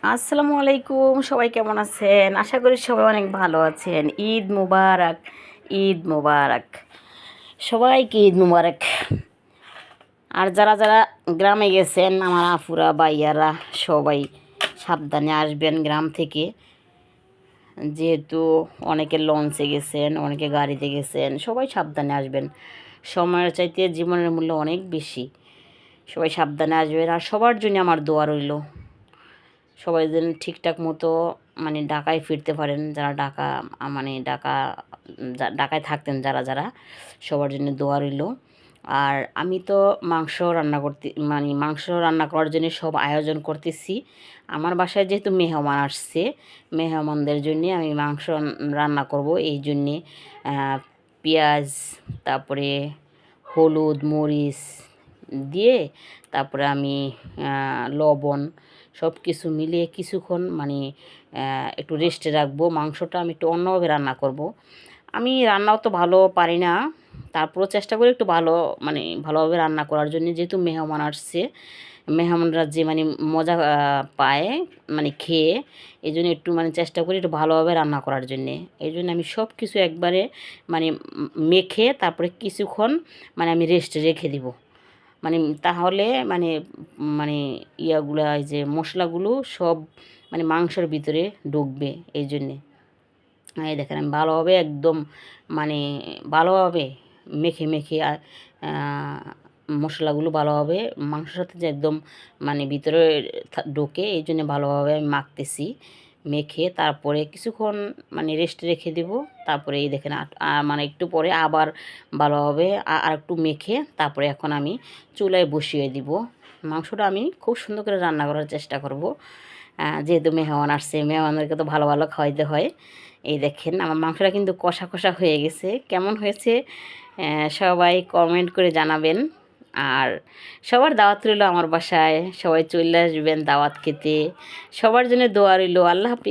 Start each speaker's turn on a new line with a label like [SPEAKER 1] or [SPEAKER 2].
[SPEAKER 1] আসসালামু আলাইকুম, সবাই কেমন আছেন? আশা করি সবাই অনেক ভালো আছেন। ঈদ মুবারক, ঈদ মুবারক, সবাইকে ঈদ মুবারক। আর যারা যারা গ্রামে গেছেন আমার আফুরা বাইয়ারা সবাই সাবধানে আসবেন গ্রাম থেকে, যেহেতু অনেকে লঞ্চে গেছেন, অনেকে গাড়িতে গেছেন, সবাই সাবধানে আসবেন। সময়ের চাইতে জীবনের মূল্য অনেক বেশি। সবাই সাবধানে আসবেন আর সবার জন্য আমার দোয়া রইল। সবাই যেন ঠিকঠাক মতো ঢাকায় ফিরতে পারেন, যারা ঢাকায় থাকতেন, যারা যারা সবার জন্য দোয়া রইল। আর আমি তো মাংস রান্না করার জন্য সব আয়োজন করতেছি। আমার বাসায় যেহেতু মেহমান আসছে, মেহমানদের জন্যে আমি মাংস রান্না করব। এই জন্যে পেঁয়াজ, তারপরে হলুদ মরিচ দিয়ে, তারপরে আমি লবণ সব কিছু মিলিয়ে কিছুক্ষণ একটু রেস্টে রাখবো। মাংসটা আমি একটু অন্যভাবে রান্না করব। আমি রান্নাও তো ভালো পারি না, তারপরও চেষ্টা করি একটু ভালোভাবে রান্না করার জন্য, যেহেতু মেহমান আসছে। মেহমানরা যে মজা পায় খেয়ে, এই জন্য একটু চেষ্টা করি একটু ভালোভাবে রান্না করার জন্যে। এই জন্য আমি সব কিছু একবারে মানে মেখে তারপরে কিছুক্ষণ আমি রেস্টে রেখে দিব। তাহলে মানে ইয়াগুলো, এই যে মশলাগুলো সব মাংসের ভিতরে ঢুকবে। এই জন্যে এই দেখেন আমি ভালোভাবে একদম মানে ভালোভাবে মেখে মেখে মশলাগুলো ভালোভাবে মাংসের সাথে যে একদম ভিতরে ঢোকে, এই জন্য ভালোভাবে আমি মাখতেছি। মেখে তারপরে কিছুক্ষণ রেস্টে রেখে দেব। তারপরে এই দেখেন একটু পরে আবার ভালোভাবে আর একটু মেখে তারপরে এখন আমি চুলায় বসিয়ে দিব। মাংসটা আমি খুব সুন্দর করে রান্না করার চেষ্টা করব, যেহেতু মেহমান আসছে, মেহমানদেরকে তো ভালো ভালো খাওয়াইতে হয়। এই দেখেন আমার মাংসটা কিন্তু কষা কষা হয়ে গেছে। কেমন হয়েছে সবাই কমেন্ট করে জানাবেন। আর সবার দাওয়াত রইল আমার বাসায়, সবাই চলে আসবেন দাওয়াত খেতে। সবার জন্য দোয়া রইল। আল্লাহ হাফিজ।